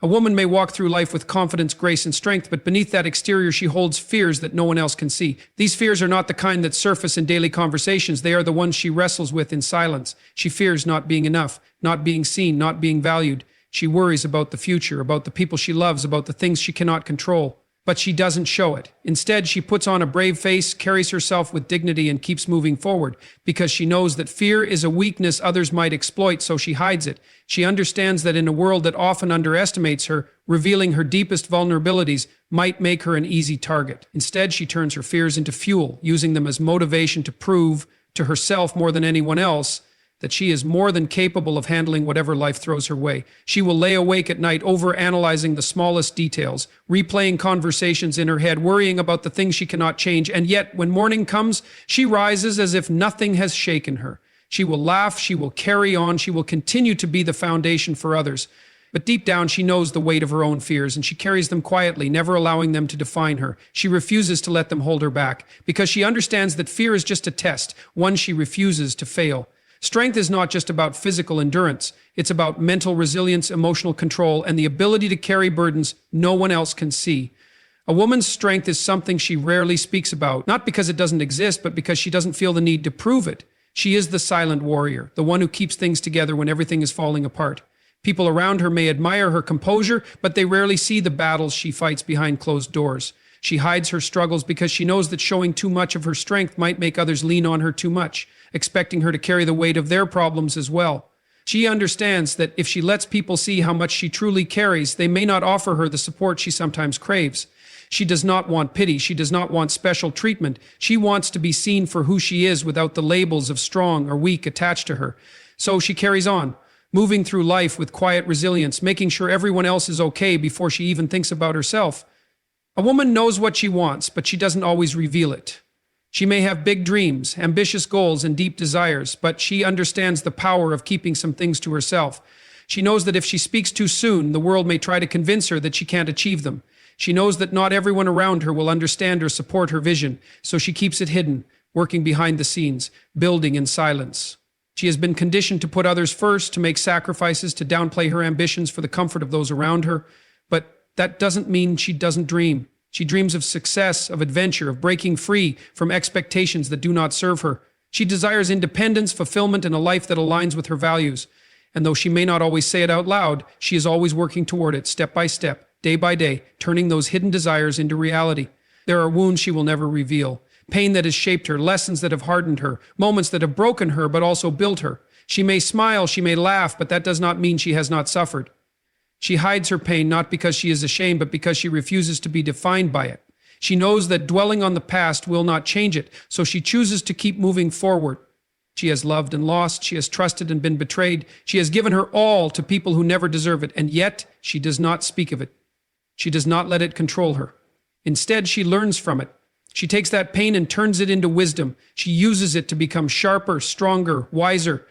A woman may walk through life with confidence, grace, and strength, but beneath that exterior she holds fears that no one else can see. These fears are not the kind that surface in daily conversations. They are the ones she wrestles with in silence. She fears not being enough, not being seen, not being valued. She worries about the future, about the people she loves, about the things she cannot control. But she doesn't show it. Instead, she puts on a brave face, carries herself with dignity, and keeps moving forward, because she knows that fear is a weakness others might exploit, so she hides it. She understands that in a world that often underestimates her, revealing her deepest vulnerabilities might make her an easy target. Instead, she turns her fears into fuel, using them as motivation to prove to herself more than anyone else that she is more than capable of handling whatever life throws her way. She will lay awake at night over-analyzing the smallest details, replaying conversations in her head, worrying about the things she cannot change, and yet, when morning comes, she rises as if nothing has shaken her. She will laugh, she will carry on, she will continue to be the foundation for others. But deep down, she knows the weight of her own fears, and she carries them quietly, never allowing them to define her. She refuses to let them hold her back, because she understands that fear is just a test, one she refuses to fail. Strength is not just about physical endurance. It's about mental resilience, emotional control, and the ability to carry burdens no one else can see. A woman's strength is something she rarely speaks about, not because it doesn't exist, but because she doesn't feel the need to prove it. She is the silent warrior, the one who keeps things together when everything is falling apart. People around her may admire her composure, but they rarely see the battles she fights behind closed doors. She hides her struggles because she knows that showing too much of her strength might make others lean on her too much, expecting her to carry the weight of their problems as well. She understands that if she lets people see how much she truly carries, they may not offer her the support she sometimes craves. She does not want pity. She does not want special treatment. She wants to be seen for who she is without the labels of strong or weak attached to her. So she carries on, moving through life with quiet resilience, making sure everyone else is okay before she even thinks about herself. A woman knows what she wants, but she doesn't always reveal it. She may have big dreams, ambitious goals, and deep desires, but she understands the power of keeping some things to herself. She knows that if she speaks too soon, the world may try to convince her that she can't achieve them. She knows that not everyone around her will understand or support her vision, so she keeps it hidden, working behind the scenes, building in silence. She has been conditioned to put others first, to make sacrifices, to downplay her ambitions for the comfort of those around her, but that doesn't mean she doesn't dream. She dreams of success, of adventure, of breaking free from expectations that do not serve her. She desires independence, fulfillment, and a life that aligns with her values. And though she may not always say it out loud, she is always working toward it, step by step, day by day, turning those hidden desires into reality. There are wounds she will never reveal, pain that has shaped her, lessons that have hardened her, moments that have broken her but also built her. She may smile, she may laugh, but that does not mean she has not suffered. She hides her pain not because she is ashamed, but because she refuses to be defined by it. She knows that dwelling on the past will not change it, so she chooses to keep moving forward. She has loved and lost, she has trusted and been betrayed, she has given her all to people who never deserve it, and yet she does not speak of it. She does not let it control her. Instead, she learns from it. She takes that pain and turns it into wisdom. She uses it to become sharper, stronger, wiser.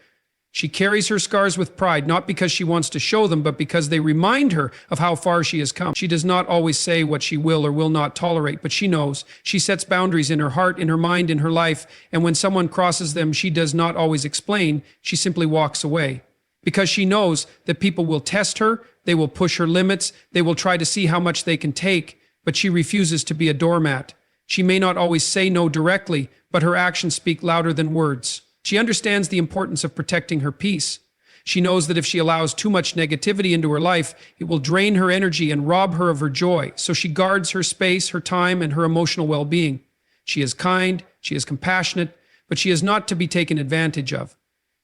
She carries her scars with pride, not because she wants to show them, but because they remind her of how far she has come. She does not always say what she will or will not tolerate, but she knows. She sets boundaries in her heart, in her mind, in her life, and when someone crosses them, she does not always explain. She simply walks away. Because she knows that people will test her, they will push her limits, they will try to see how much they can take, but she refuses to be a doormat. She may not always say no directly, but her actions speak louder than words. She understands the importance of protecting her peace. She knows that if she allows too much negativity into her life, it will drain her energy and rob her of her joy. So she guards her space, her time, and her emotional well-being. She is kind, she is compassionate, but she is not to be taken advantage of.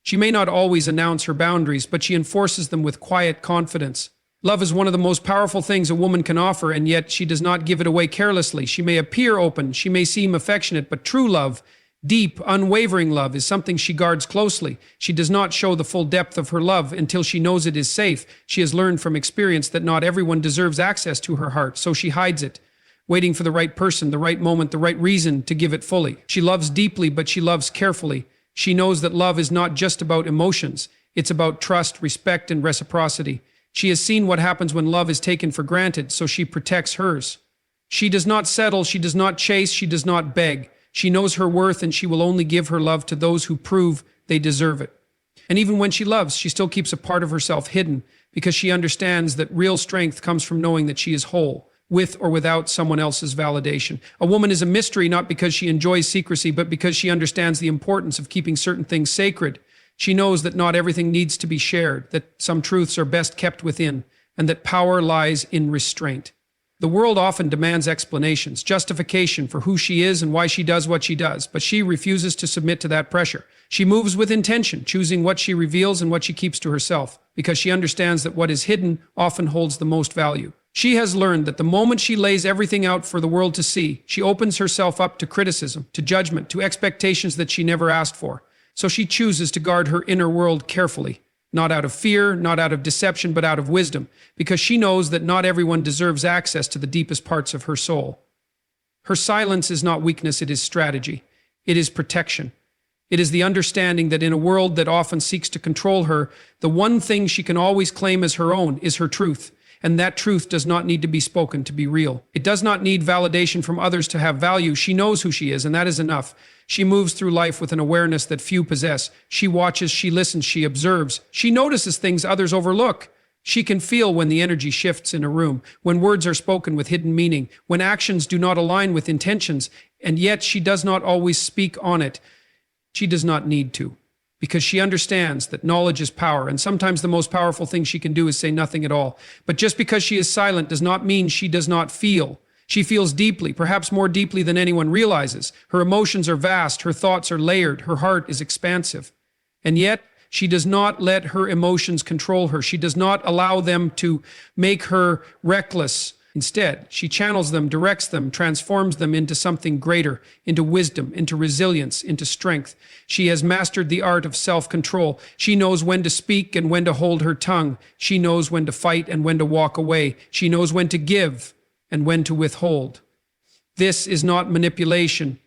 She may not always announce her boundaries, but she enforces them with quiet confidence. Love is one of the most powerful things a woman can offer, and yet she does not give it away carelessly. She may appear open, she may seem affectionate, but true love, deep, unwavering love, is something she guards closely. She does not show the full depth of her love until she knows it is safe. She has learned from experience that not everyone deserves access to her heart, so she hides it, waiting for the right person, the right moment, the right reason to give it fully. She loves deeply, but she loves carefully. She knows that love is not just about emotions. It's about trust, respect, and reciprocity. She has seen what happens when love is taken for granted, so she protects hers. She does not settle, she does not chase, she does not beg. She knows her worth, and she will only give her love to those who prove they deserve it. And even when she loves, she still keeps a part of herself hidden, because she understands that real strength comes from knowing that she is whole, with or without someone else's validation. A woman is a mystery not because she enjoys secrecy, but because she understands the importance of keeping certain things sacred. She knows that not everything needs to be shared, that some truths are best kept within, and that power lies in restraint. The world often demands explanations, justification for who she is and why she does what she does, but she refuses to submit to that pressure. She moves with intention, choosing what she reveals and what she keeps to herself, because she understands that what is hidden often holds the most value. She has learned that the moment she lays everything out for the world to see, she opens herself up to criticism, to judgment, to expectations that she never asked for. So she chooses to guard her inner world carefully, not out of fear, not out of deception, but out of wisdom, because she knows that not everyone deserves access to the deepest parts of her soul. Her silence is not weakness, it is strategy. It is protection. It is the understanding that in a world that often seeks to control her, the one thing she can always claim as her own is her truth. And that truth does not need to be spoken to be real. It does not need validation from others to have value. She knows who she is, and that is enough. She moves through life with an awareness that few possess. She watches, she listens, she observes. She notices things others overlook. She can feel when the energy shifts in a room, when words are spoken with hidden meaning, when actions do not align with intentions, and yet she does not always speak on it. She does not need to, because she understands that knowledge is power, and sometimes the most powerful thing she can do is say nothing at all. But just because she is silent does not mean she does not feel. She feels deeply, perhaps more deeply than anyone realizes. Her emotions are vast, her thoughts are layered, her heart is expansive. And yet, she does not let her emotions control her. She does not allow them to make her reckless. Instead, she channels them, directs them, transforms them into something greater, into wisdom, into resilience, into strength. She has mastered the art of self-control. She knows when to speak and when to hold her tongue. She knows when to fight and when to walk away. She knows when to give and when to withhold. This is not manipulation.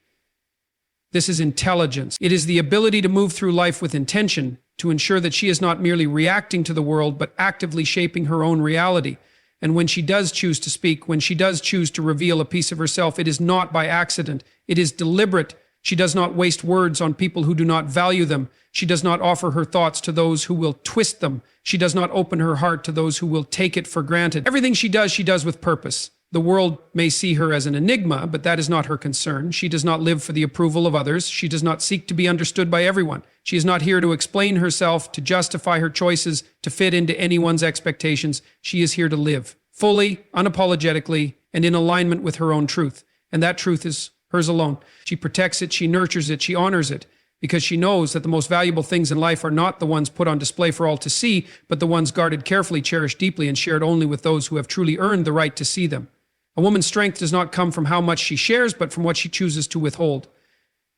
This is intelligence. It is the ability to move through life with intention, to ensure that she is not merely reacting to the world, but actively shaping her own reality. And when she does choose to speak, when she does choose to reveal a piece of herself, it is not by accident. It is deliberate. She does not waste words on people who do not value them. She does not offer her thoughts to those who will twist them. She does not open her heart to those who will take it for granted. Everything she does with purpose. The world may see her as an enigma, but that is not her concern. She does not live for the approval of others. She does not seek to be understood by everyone. She is not here to explain herself, to justify her choices, to fit into anyone's expectations. She is here to live, fully, unapologetically, and in alignment with her own truth. And that truth is hers alone. She protects it, she nurtures it, she honors it, because she knows that the most valuable things in life are not the ones put on display for all to see, but the ones guarded carefully, cherished deeply, and shared only with those who have truly earned the right to see them. A woman's strength does not come from how much she shares, but from what she chooses to withhold.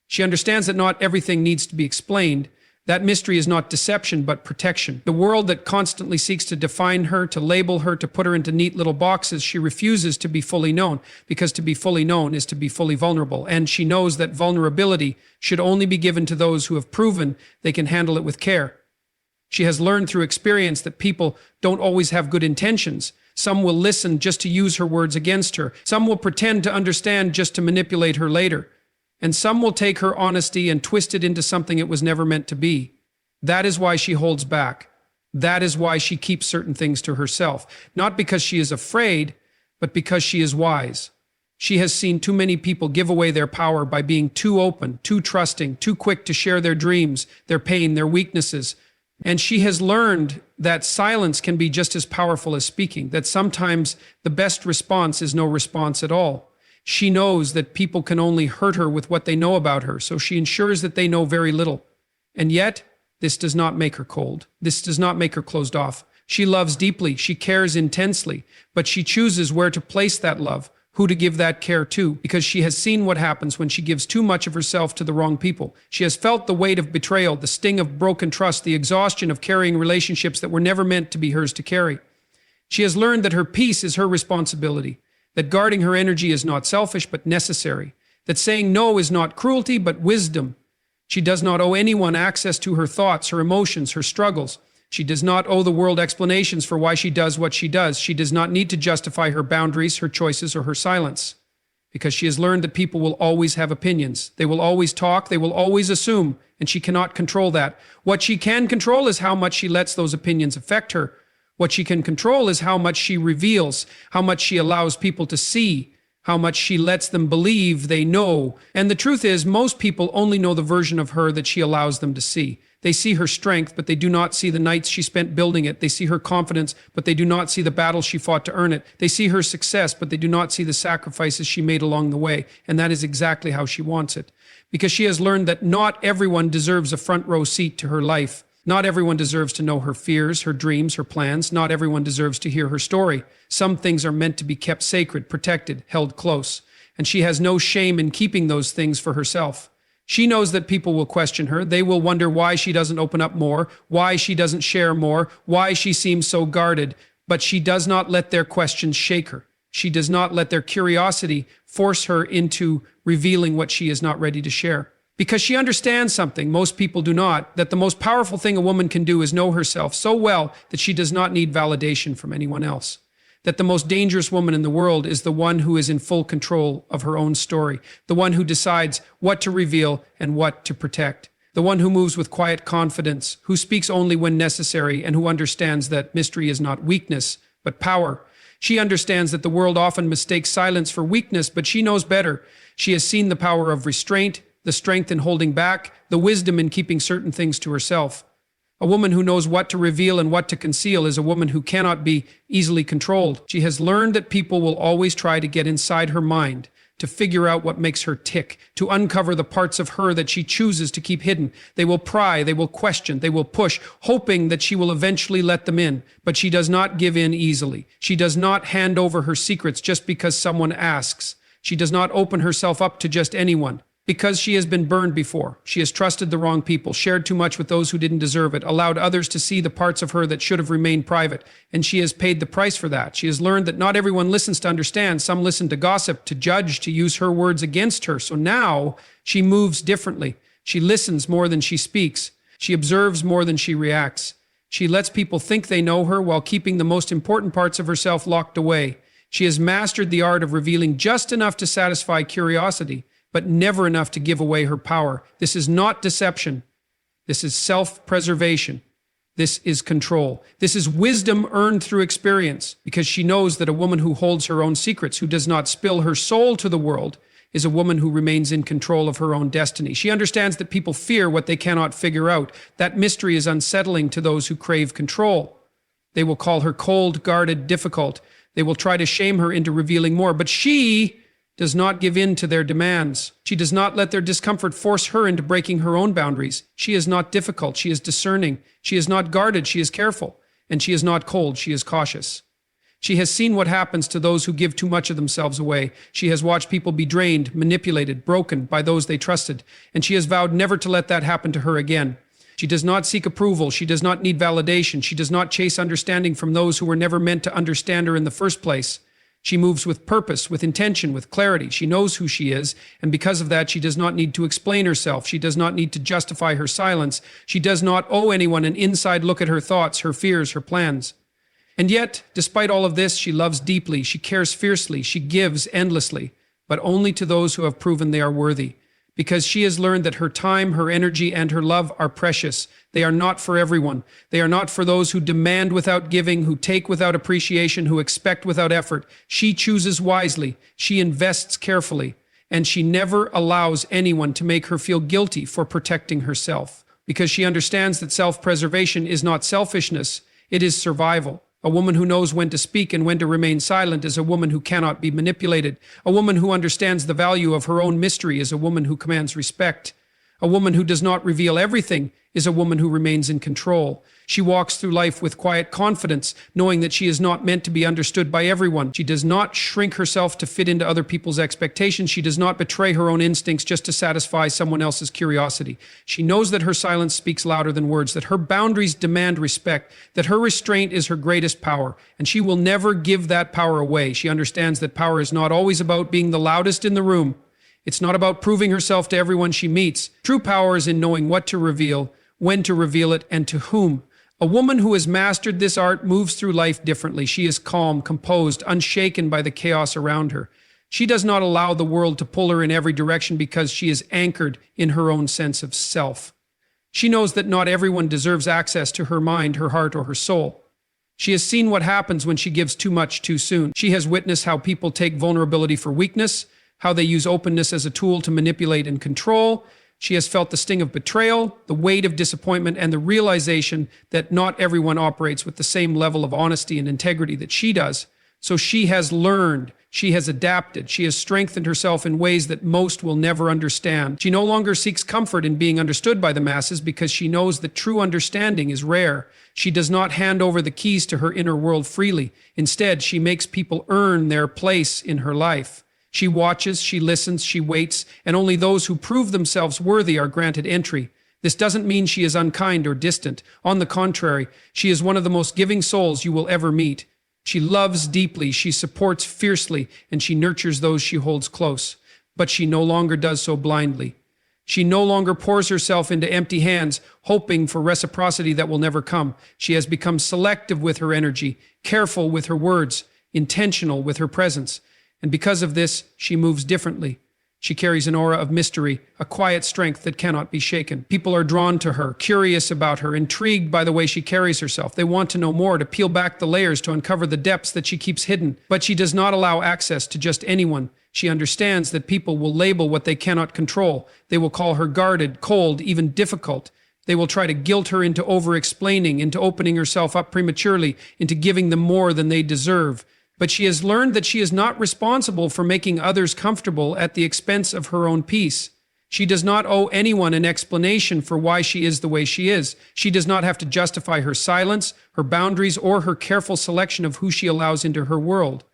She understands that not everything needs to be explained. That mystery is not deception, but protection. The world that constantly seeks to define her, to label her, to put her into neat little boxes, she refuses to be fully known, because to be fully known is to be fully vulnerable. And she knows that vulnerability should only be given to those who have proven they can handle it with care. She has learned through experience that people don't always have good intentions. Some will listen just to use her words against her. Some will pretend to understand just to manipulate her later. And some will take her honesty and twist it into something it was never meant to be. That is why she holds back. That is why she keeps certain things to herself. Not because she is afraid, but because she is wise. She has seen too many people give away their power by being too open, too trusting, too quick to share their dreams, their pain, their weaknesses. And she has learned that silence can be just as powerful as speaking, that sometimes the best response is no response at all. She knows that people can only hurt her with what they know about her, so she ensures that they know very little. And yet, this does not make her cold. This does not make her closed off. She loves deeply, she cares intensely, but she chooses where to place that love, who to give that care to, because she has seen what happens when she gives too much of herself to the wrong people. She has felt the weight of betrayal, the sting of broken trust, the exhaustion of carrying relationships that were never meant to be hers to carry. She has learned that her peace is her responsibility, that guarding her energy is not selfish but necessary, that saying no is not cruelty but wisdom. She does not owe anyone access to her thoughts, her emotions, her struggles. She does not owe the world explanations for why she does what she does. She does not need to justify her boundaries, her choices, or her silence, because she has learned that people will always have opinions. They will always talk, they will always assume, and she cannot control that. What she can control is how much she lets those opinions affect her. What she can control is how much she reveals, how much she allows people to see, how much she lets them believe they know. And the truth is, most people only know the version of her that she allows them to see. They see her strength, but they do not see the nights she spent building it. They see her confidence, but they do not see the battles she fought to earn it. They see her success, but they do not see the sacrifices she made along the way. And that is exactly how she wants it. Because she has learned that not everyone deserves a front row seat to her life. Not everyone deserves to know her fears, her dreams, her plans. Not everyone deserves to hear her story. Some things are meant to be kept sacred, protected, held close. And she has no shame in keeping those things for herself. She knows that people will question her. They will wonder why she doesn't open up more, why she doesn't share more, why she seems so guarded. But she does not let their questions shake her. She does not let their curiosity force her into revealing what she is not ready to share. Because she understands something most people do not, that the most powerful thing a woman can do is know herself so well that she does not need validation from anyone else. That the most dangerous woman in the world is the one who is in full control of her own story, the one who decides what to reveal and what to protect, the one who moves with quiet confidence, who speaks only when necessary, and who understands that mystery is not weakness, but power. She understands that the world often mistakes silence for weakness, but she knows better. She has seen the power of restraint, the strength in holding back, the wisdom in keeping certain things to herself. A woman who knows what to reveal and what to conceal is a woman who cannot be easily controlled. She has learned that people will always try to get inside her mind, to figure out what makes her tick, to uncover the parts of her that she chooses to keep hidden. They will pry, they will question, they will push, hoping that she will eventually let them in. But she does not give in easily. She does not hand over her secrets just because someone asks. She does not open herself up to just anyone. Because she has been burned before. She has trusted the wrong people, shared too much with those who didn't deserve it, allowed others to see the parts of her that should have remained private, and she has paid the price for that. She has learned that not everyone listens to understand. Some listen to gossip, to judge, to use her words against her. So now she moves differently. She listens more than she speaks. She observes more than she reacts. She lets people think they know her while keeping the most important parts of herself locked away. She has mastered the art of revealing just enough to satisfy curiosity, but never enough to give away her power. This is not deception. This is self-preservation. This is control. This is wisdom earned through experience, because she knows that a woman who holds her own secrets, who does not spill her soul to the world, is a woman who remains in control of her own destiny. She understands that people fear what they cannot figure out. That mystery is unsettling to those who crave control. They will call her cold, guarded, difficult. They will try to shame her into revealing more, but she does not give in to their demands. She does not let their discomfort force her into breaking her own boundaries. She is not difficult. She is discerning. She is not guarded. She is careful. And she is not cold. She is cautious. She has seen what happens to those who give too much of themselves away. She has watched people be drained, manipulated, broken by those they trusted. And she has vowed never to let that happen to her again. She does not seek approval. She does not need validation. She does not chase understanding from those who were never meant to understand her in the first place. She moves with purpose, with intention, with clarity. She knows who she is, and because of that, she does not need to explain herself. She does not need to justify her silence. She does not owe anyone an inside look at her thoughts, her fears, her plans. And yet, despite all of this, she loves deeply, she cares fiercely, she gives endlessly, but only to those who have proven they are worthy. Because she has learned that her time, her energy, and her love are precious. They are not for everyone. They are not for those who demand without giving, who take without appreciation, who expect without effort. She chooses wisely. She invests carefully. And she never allows anyone to make her feel guilty for protecting herself. Because she understands that self-preservation is not selfishness, it is survival. A woman who knows when to speak and when to remain silent is a woman who cannot be manipulated. A woman who understands the value of her own mystery is a woman who commands respect. A woman who does not reveal everything is a woman who remains in control. She walks through life with quiet confidence, knowing that she is not meant to be understood by everyone. She does not shrink herself to fit into other people's expectations. She does not betray her own instincts just to satisfy someone else's curiosity. She knows that her silence speaks louder than words, that her boundaries demand respect, that her restraint is her greatest power, and she will never give that power away. She understands that power is not always about being the loudest in the room. It's not about proving herself to everyone she meets. True power is in knowing what to reveal, when to reveal it, and to whom. A woman who has mastered this art moves through life differently. She is calm, composed, unshaken by the chaos around her. She does not allow the world to pull her in every direction because she is anchored in her own sense of self. She knows that not everyone deserves access to her mind, her heart, or her soul. She has seen what happens when she gives too much too soon. She has witnessed how people take vulnerability for weakness, how they use openness as a tool to manipulate and control. She has felt the sting of betrayal, the weight of disappointment, and the realization that not everyone operates with the same level of honesty and integrity that she does. So she has learned, she has adapted, she has strengthened herself in ways that most will never understand. She no longer seeks comfort in being understood by the masses because she knows that true understanding is rare. She does not hand over the keys to her inner world freely. Instead, she makes people earn their place in her life. She watches, she listens, she waits, and only those who prove themselves worthy are granted entry. This doesn't mean she is unkind or distant. On the contrary, she is one of the most giving souls you will ever meet. She loves deeply, she supports fiercely, and she nurtures those she holds close. But she no longer does so blindly. She no longer pours herself into empty hands, hoping for reciprocity that will never come. She has become selective with her energy, careful with her words, intentional with her presence. And because of this, she moves differently. She carries an aura of mystery, a quiet strength that cannot be shaken. People are drawn to her, curious about her, intrigued by the way she carries herself. They want to know more, to peel back the layers, to uncover the depths that she keeps hidden. But she does not allow access to just anyone. She understands that people will label what they cannot control. They will call her guarded, cold, even difficult. They will try to guilt her into over-explaining, into opening herself up prematurely, into giving them more than they deserve. But she has learned that she is not responsible for making others comfortable at the expense of her own peace. She does not owe anyone an explanation for why she is the way she is. She does not have to justify her silence, her boundaries, or her careful selection of who she allows into her world.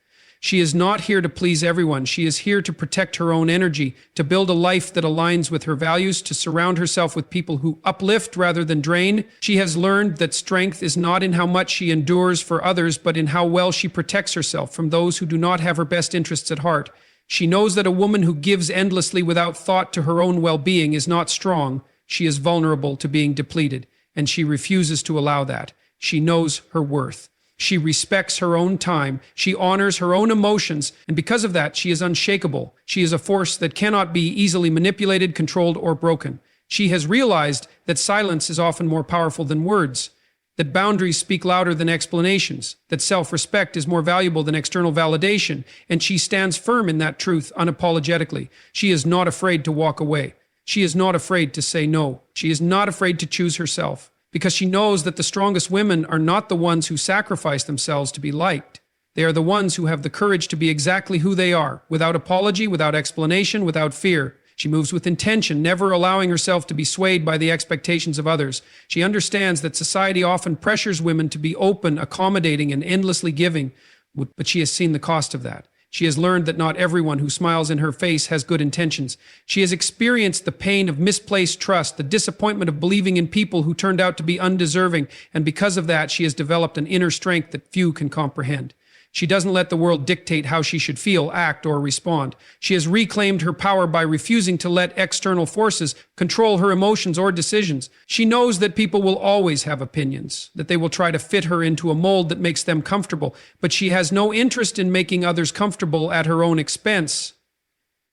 She is not here to please everyone. She is here to protect her own energy, to build a life that aligns with her values, to surround herself with people who uplift rather than drain. She has learned that strength is not in how much she endures for others, but in how well she protects herself from those who do not have her best interests at heart. She knows that a woman who gives endlessly without thought to her own well-being is not strong. She is vulnerable to being depleted, and she refuses to allow that. She knows her worth. She respects her own time. She honors her own emotions. And because of that, she is unshakable. She is a force that cannot be easily manipulated, controlled, or broken. She has realized that silence is often more powerful than words, that boundaries speak louder than explanations, that self-respect is more valuable than external validation. And she stands firm in that truth unapologetically. She is not afraid to walk away. She is not afraid to say no. She is not afraid to choose herself, because she knows that the strongest women are not the ones who sacrifice themselves to be liked. They are the ones who have the courage to be exactly who they are, without apology, without explanation, without fear. She moves with intention, never allowing herself to be swayed by the expectations of others. She understands that society often pressures women to be open, accommodating, and endlessly giving, but she has seen the cost of that. She has learned that not everyone who smiles in her face has good intentions. She has experienced the pain of misplaced trust, the disappointment of believing in people who turned out to be undeserving, and because of that, she has developed an inner strength that few can comprehend. She doesn't let the world dictate how she should feel, act, or respond. She has reclaimed her power by refusing to let external forces control her emotions or decisions. She knows that people will always have opinions, that they will try to fit her into a mold that makes them comfortable, but she has no interest in making others comfortable at her own expense.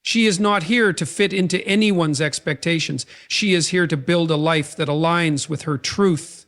She is not here to fit into anyone's expectations. She is here to build a life that aligns with her truth.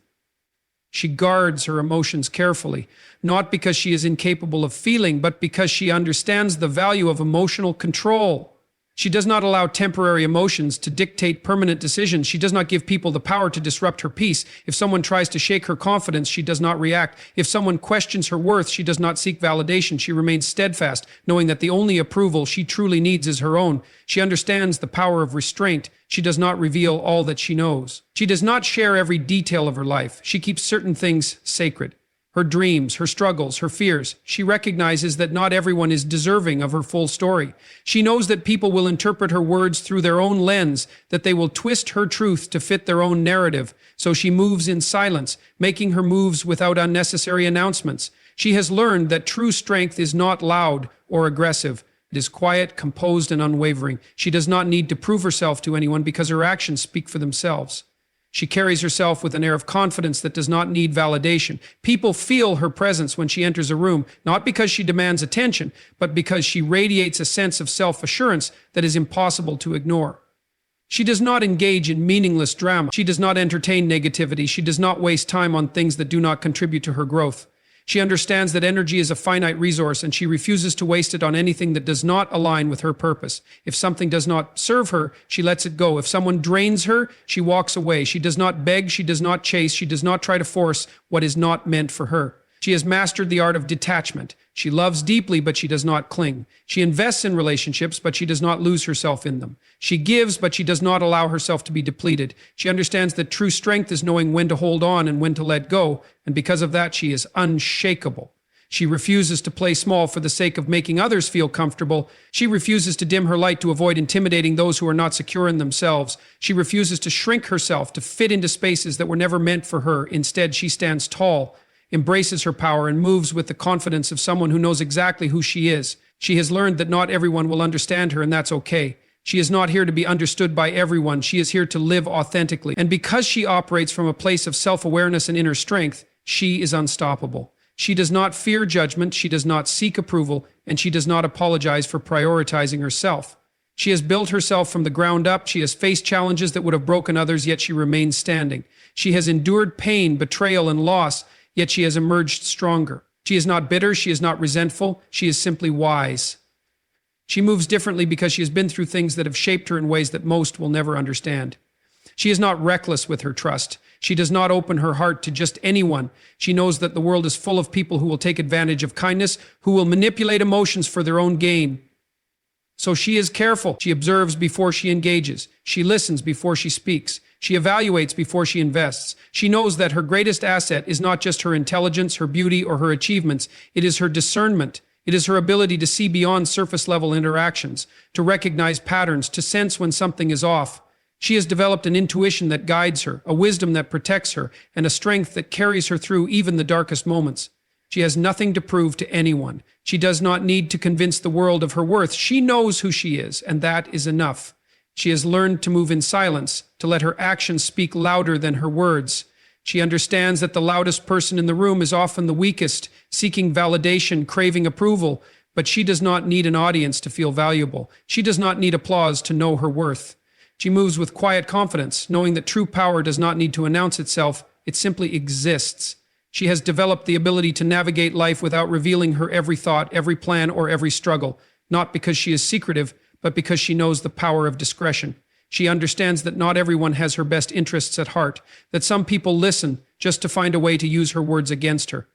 She guards her emotions carefully, not because she is incapable of feeling, but because she understands the value of emotional control. She does not allow temporary emotions to dictate permanent decisions. She does not give people the power to disrupt her peace. If someone tries to shake her confidence, she does not react. If someone questions her worth, she does not seek validation. She remains steadfast, knowing that the only approval she truly needs is her own. She understands the power of restraint. She does not reveal all that she knows. She does not share every detail of her life. She keeps certain things sacred. Her dreams, her struggles, her fears. She recognizes that not everyone is deserving of her full story. She knows that people will interpret her words through their own lens, that they will twist her truth to fit their own narrative. So she moves in silence, making her moves without unnecessary announcements. She has learned that true strength is not loud or aggressive. It is quiet, composed, and unwavering. She does not need to prove herself to anyone because her actions speak for themselves. She carries herself with an air of confidence that does not need validation. People feel her presence when she enters a room, not because she demands attention, but because she radiates a sense of self-assurance that is impossible to ignore. She does not engage in meaningless drama. She does not entertain negativity. She does not waste time on things that do not contribute to her growth. She understands that energy is a finite resource and she refuses to waste it on anything that does not align with her purpose. If something does not serve her, she lets it go. If someone drains her, she walks away. She does not beg, she does not chase, she does not try to force what is not meant for her. She has mastered the art of detachment. She loves deeply, but she does not cling. She invests in relationships, but she does not lose herself in them. She gives, but she does not allow herself to be depleted. She understands that true strength is knowing when to hold on and when to let go, and because of that, she is unshakable. She refuses to play small for the sake of making others feel comfortable. She refuses to dim her light to avoid intimidating those who are not secure in themselves. She refuses to shrink herself to fit into spaces that were never meant for her. Instead, she stands tall, embraces her power, and moves with the confidence of someone who knows exactly who she is. She has learned that not everyone will understand her, and that's okay. She is not here to be understood by everyone. She is here to live authentically. And because she operates from a place of self-awareness and inner strength, she is unstoppable. She does not fear judgment, she does not seek approval, and she does not apologize for prioritizing herself. She has built herself from the ground up. She has faced challenges that would have broken others, yet she remains standing. She has endured pain, betrayal, and loss, yet she has emerged stronger. She is not bitter, she is not resentful, she is simply wise. She moves differently because she has been through things that have shaped her in ways that most will never understand. She is not reckless with her trust. She does not open her heart to just anyone. She knows that the world is full of people who will take advantage of kindness, who will manipulate emotions for their own gain. So she is careful. She observes before she engages. She listens before she speaks. She evaluates before she invests. She knows that her greatest asset is not just her intelligence, her beauty, or her achievements. It is her discernment. It is her ability to see beyond surface-level interactions, to recognize patterns, to sense when something is off. She has developed an intuition that guides her, a wisdom that protects her, and a strength that carries her through even the darkest moments. She has nothing to prove to anyone. She does not need to convince the world of her worth. She knows who she is, and that is enough. She has learned to move in silence, to let her actions speak louder than her words. She understands that the loudest person in the room is often the weakest, seeking validation, craving approval, but she does not need an audience to feel valuable. She does not need applause to know her worth. She moves with quiet confidence, knowing that true power does not need to announce itself, it simply exists. She has developed the ability to navigate life without revealing her every thought, every plan, or every struggle, not because she is secretive, but because she knows the power of discretion. She understands that not everyone has her best interests at heart, that some people listen just to find a way to use her words against her,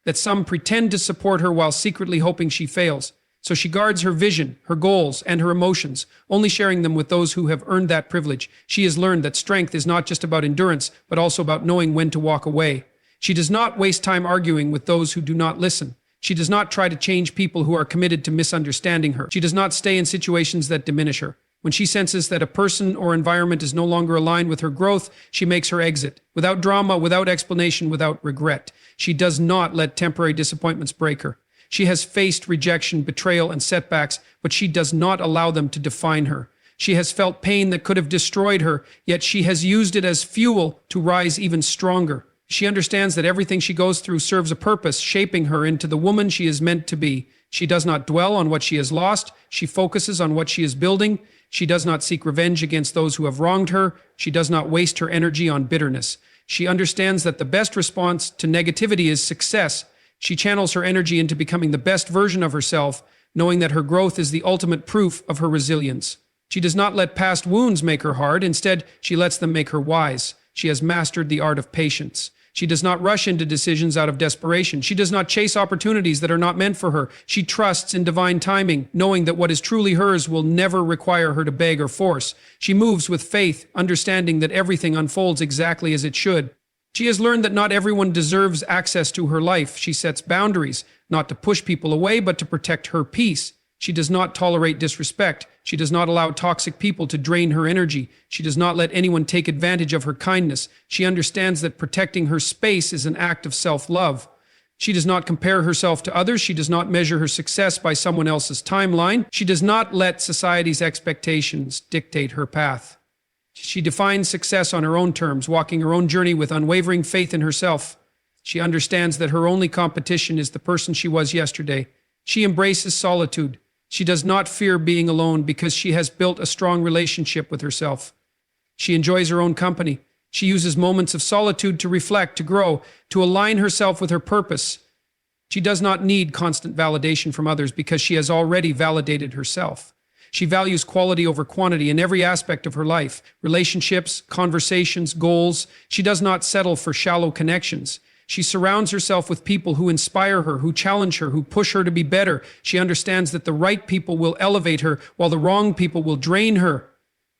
that some pretend to support her while secretly hoping she fails. So she guards her vision, her goals, and her emotions, only sharing them with those who have earned that privilege. She has learned that strength is not just about endurance, but also about knowing when to walk away. She does not waste time arguing with those who do not listen. She does not try to change people who are committed to misunderstanding her. She does not stay in situations that diminish her. When she senses that a person or environment is no longer aligned with her growth, she makes her exit. Without drama, without explanation, without regret. She does not let temporary disappointments break her. She has faced rejection, betrayal, and setbacks, but she does not allow them to define her. She has felt pain that could have destroyed her, yet she has used it as fuel to rise even stronger. She understands that everything she goes through serves a purpose, shaping her into the woman she is meant to be. She does not dwell on what she has lost. She focuses on what she is building. She does not seek revenge against those who have wronged her. She does not waste her energy on bitterness. She understands that the best response to negativity is success. She channels her energy into becoming the best version of herself, knowing that her growth is the ultimate proof of her resilience. She does not let past wounds make her hard. Instead, she lets them make her wise. She has mastered the art of patience. She does not rush into decisions out of desperation. She does not chase opportunities that are not meant for her. She trusts in divine timing, knowing that what is truly hers will never require her to beg or force. She moves with faith, understanding that everything unfolds exactly as it should. She has learned that not everyone deserves access to her life. She sets boundaries, not to push people away, but to protect her peace. She does not tolerate disrespect. She does not allow toxic people to drain her energy. She does not let anyone take advantage of her kindness. She understands that protecting her space is an act of self-love. She does not compare herself to others. She does not measure her success by someone else's timeline. She does not let society's expectations dictate her path. She defines success on her own terms, walking her own journey with unwavering faith in herself. She understands that her only competition is the person she was yesterday. She embraces solitude. She does not fear being alone because she has built a strong relationship with herself. She enjoys her own company. She uses moments of solitude to reflect, to grow, to align herself with her purpose. She does not need constant validation from others because she has already validated herself. She values quality over quantity in every aspect of her life, relationships, conversations, goals. She does not settle for shallow connections. She surrounds herself with people who inspire her, who challenge her, who push her to be better. She understands that the right people will elevate her, while the wrong people will drain her.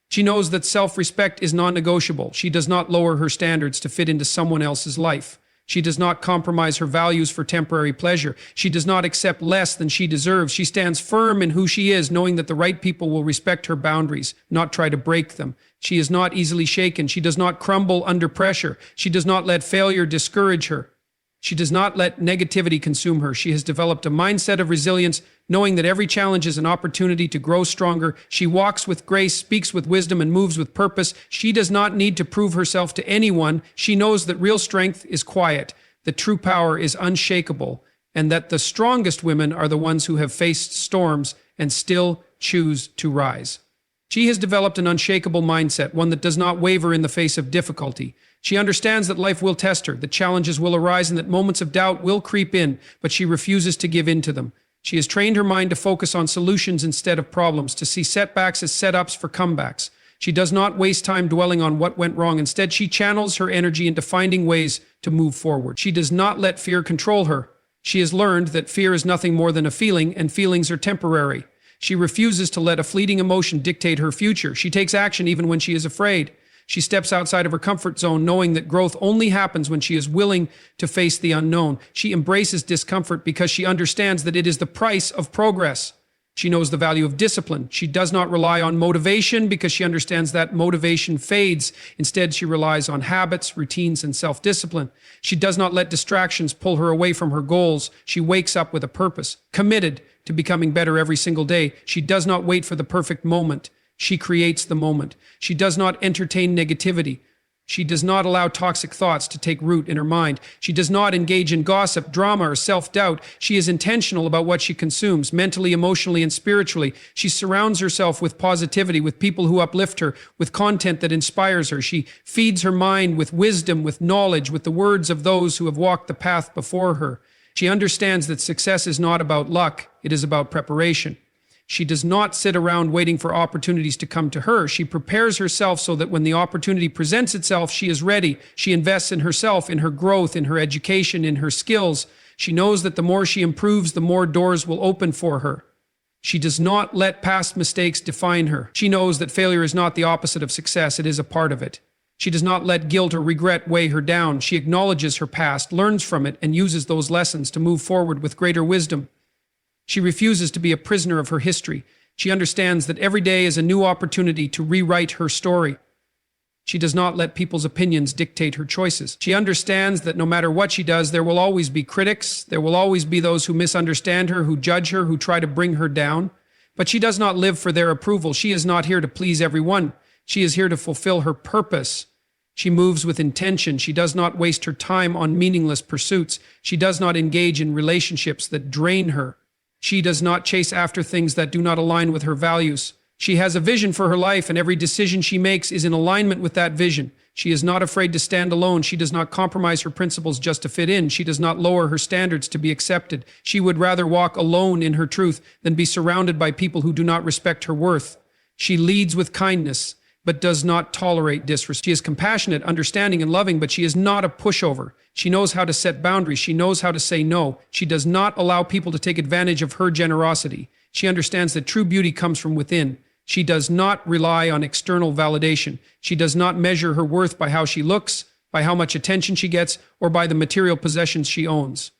She knows that self-respect is non-negotiable. She does not lower her standards to fit into someone else's life. She does not compromise her values for temporary pleasure. She does not accept less than she deserves. She stands firm in who she is, knowing that the right people will respect her boundaries, not try to break them. She is not easily shaken. She does not crumble under pressure. She does not let failure discourage her. She does not let negativity consume her. She has developed a mindset of resilience, knowing that every challenge is an opportunity to grow stronger. She walks with grace, speaks with wisdom, and moves with purpose. She does not need to prove herself to anyone. She knows that real strength is quiet, that true power is unshakable, and that the strongest women are the ones who have faced storms and still choose to rise. She has developed an unshakable mindset, one that does not waver in the face of difficulty. She understands that life will test her, that challenges will arise, and that moments of doubt will creep in, but she refuses to give in to them. She has trained her mind to focus on solutions instead of problems, to see setbacks as setups for comebacks. She does not waste time dwelling on what went wrong. Instead, she channels her energy into finding ways to move forward. She does not let fear control her. She has learned that fear is nothing more than a feeling, and feelings are temporary. She refuses to let a fleeting emotion dictate her future. She takes action even when she is afraid. She steps outside of her comfort zone, knowing that growth only happens when she is willing to face the unknown. She embraces discomfort because she understands that it is the price of progress. She knows the value of discipline. She does not rely on motivation because she understands that motivation fades. Instead, she relies on habits, routines, and self-discipline. She does not let distractions pull her away from her goals. She wakes up with a purpose, committed to becoming better every single day. She does not wait for the perfect moment. She creates the moment. She does not entertain negativity. She does not allow toxic thoughts to take root in her mind. She does not engage in gossip, drama, or self-doubt. She is intentional about what she consumes, mentally, emotionally, and spiritually. She surrounds herself with positivity, with people who uplift her, with content that inspires her. She feeds her mind with wisdom, with knowledge, with the words of those who have walked the path before her. She understands that success is not about luck, it is about preparation. She does not sit around waiting for opportunities to come to her. She prepares herself so that when the opportunity presents itself, she is ready. She invests in herself, in her growth, in her education, in her skills. She knows that the more she improves, the more doors will open for her. She does not let past mistakes define her. She knows that failure is not the opposite of success, it is a part of it. She does not let guilt or regret weigh her down. She acknowledges her past, learns from it, and uses those lessons to move forward with greater wisdom. She refuses to be a prisoner of her history. She understands that every day is a new opportunity to rewrite her story. She does not let people's opinions dictate her choices. She understands that no matter what she does, there will always be critics. There will always be those who misunderstand her, who judge her, who try to bring her down. But she does not live for their approval. She is not here to please everyone. She is here to fulfill her purpose. She moves with intention. She does not waste her time on meaningless pursuits. She does not engage in relationships that drain her. She does not chase after things that do not align with her values. She has a vision for her life, and every decision she makes is in alignment with that vision. She is not afraid to stand alone. She does not compromise her principles just to fit in. She does not lower her standards to be accepted. She would rather walk alone in her truth than be surrounded by people who do not respect her worth. She leads with kindness, but does not tolerate disrespect. She is compassionate, understanding, and loving, but she is not a pushover. She knows how to set boundaries. She knows how to say no. She does not allow people to take advantage of her generosity. She understands that true beauty comes from within. She does not rely on external validation. She does not measure her worth by how she looks, by how much attention she gets, or by the material possessions she owns.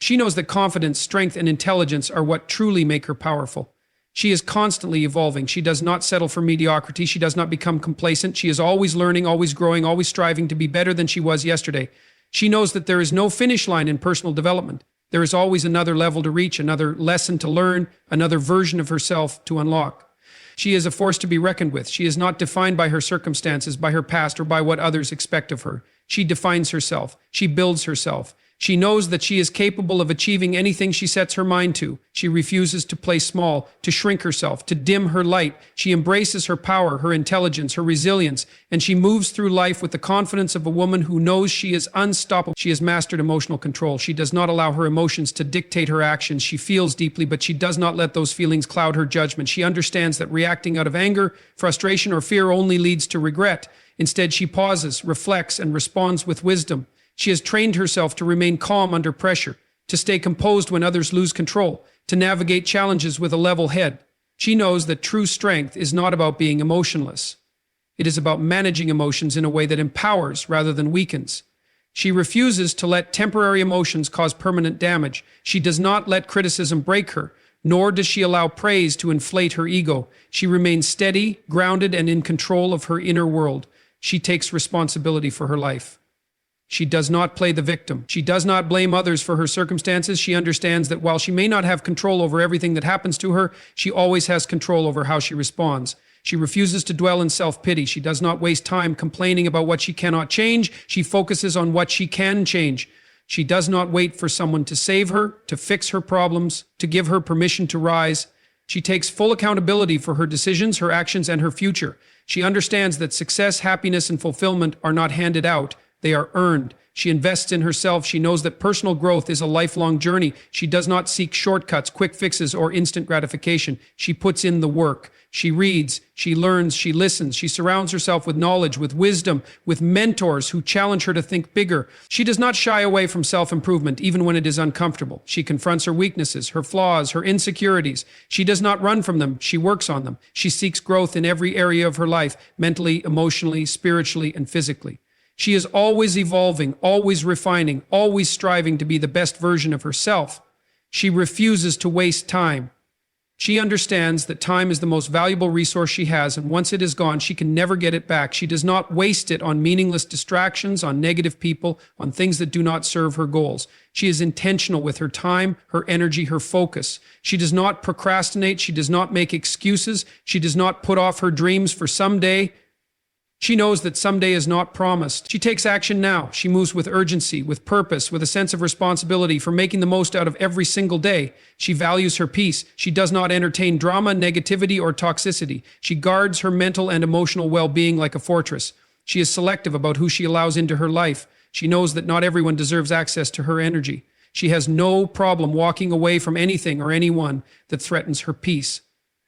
She knows that confidence, strength, and intelligence are what truly make her powerful. She is constantly evolving. She does not settle for mediocrity. She does not become complacent. She is always learning, always growing, always striving to be better than she was yesterday. She knows that there is no finish line in personal development. There is always another level to reach, another lesson to learn, another version of herself to unlock. She is a force to be reckoned with. She is not defined by her circumstances, by her past, or by what others expect of her. She defines herself. She builds herself. She knows that she is capable of achieving anything she sets her mind to. She refuses to play small, to shrink herself, to dim her light. She embraces her power, her intelligence, her resilience, and she moves through life with the confidence of a woman who knows she is unstoppable. She has mastered emotional control. She does not allow her emotions to dictate her actions. She feels deeply, but she does not let those feelings cloud her judgment. She understands that reacting out of anger, frustration, or fear only leads to regret. Instead, she pauses, reflects, and responds with wisdom. She has trained herself to remain calm under pressure, to stay composed when others lose control, to navigate challenges with a level head. She knows that true strength is not about being emotionless. It is about managing emotions in a way that empowers rather than weakens. She refuses to let temporary emotions cause permanent damage. She does not let criticism break her, nor does she allow praise to inflate her ego. She remains steady, grounded, and in control of her inner world. She takes responsibility for her life. She does not play the victim. She does not blame others for her circumstances. She understands that while she may not have control over everything that happens to her, she always has control over how she responds. She refuses to dwell in self-pity. She does not waste time complaining about what she cannot change. She focuses on what she can change. She does not wait for someone to save her, to fix her problems, to give her permission to rise. She takes full accountability for her decisions, her actions, and her future. She understands that success, happiness, and fulfillment are not handed out. They are earned. She invests in herself. She knows that personal growth is a lifelong journey. She does not seek shortcuts, quick fixes, or instant gratification. She puts in the work. She reads, she learns, she listens. She surrounds herself with knowledge, with wisdom, with mentors who challenge her to think bigger. She does not shy away from self-improvement, even when it is uncomfortable. She confronts her weaknesses, her flaws, her insecurities. She does not run from them. She works on them. She seeks growth in every area of her life, mentally, emotionally, spiritually, and physically. She is always evolving, always refining, always striving to be the best version of herself. She refuses to waste time. She understands that time is the most valuable resource she has, and once it is gone, she can never get it back. She does not waste it on meaningless distractions, on negative people, on things that do not serve her goals. She is intentional with her time, her energy, her focus. She does not procrastinate. She does not make excuses. She does not put off her dreams for someday. She knows that someday is not promised. She takes action now. She moves with urgency, with purpose, with a sense of responsibility for making the most out of every single day. She values her peace. She does not entertain drama, negativity, or toxicity. She guards her mental and emotional well-being like a fortress. She is selective about who she allows into her life. She knows that not everyone deserves access to her energy. She has no problem walking away from anything or anyone that threatens her peace.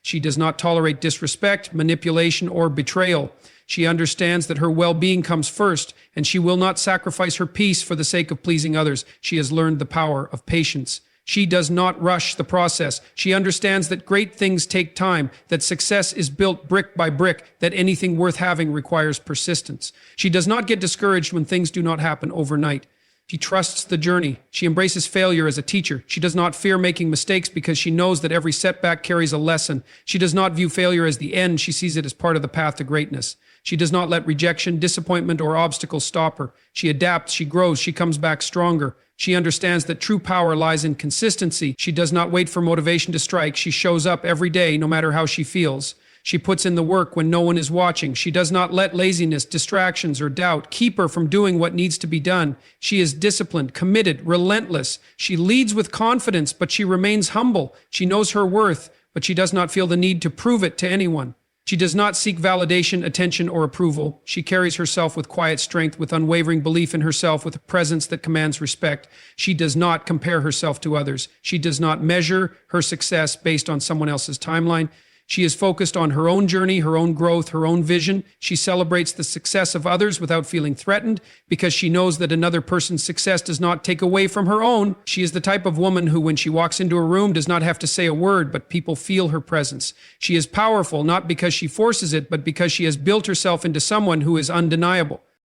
She does not tolerate disrespect, manipulation, or betrayal. She understands that her well-being comes first, and she will not sacrifice her peace for the sake of pleasing others. She has learned the power of patience. She does not rush the process. She understands that great things take time, that success is built brick by brick, that anything worth having requires persistence. She does not get discouraged when things do not happen overnight. She trusts the journey. She embraces failure as a teacher. She does not fear making mistakes because she knows that every setback carries a lesson. She does not view failure as the end. She sees it as part of the path to greatness. She does not let rejection, disappointment, or obstacles stop her. She adapts, she grows, she comes back stronger. She understands that true power lies in consistency. She does not wait for motivation to strike. She shows up every day, no matter how she feels. She puts in the work when no one is watching. She does not let laziness, distractions, or doubt keep her from doing what needs to be done. She is disciplined, committed, relentless. She leads with confidence, but she remains humble. She knows her worth, but she does not feel the need to prove it to anyone. She does not seek validation, attention, or approval. She carries herself with quiet strength, with unwavering belief in herself, with a presence that commands respect. She does not compare herself to others. She does not measure her success based on someone else's timeline. She is focused on her own journey, her own growth, her own vision. She celebrates the success of others without feeling threatened because she knows that another person's success does not take away from her own. She is the type of woman who, when she walks into a room, does not have to say a word, but people feel her presence. She is powerful, not because she forces it, but because she has built herself into someone who is undeniable.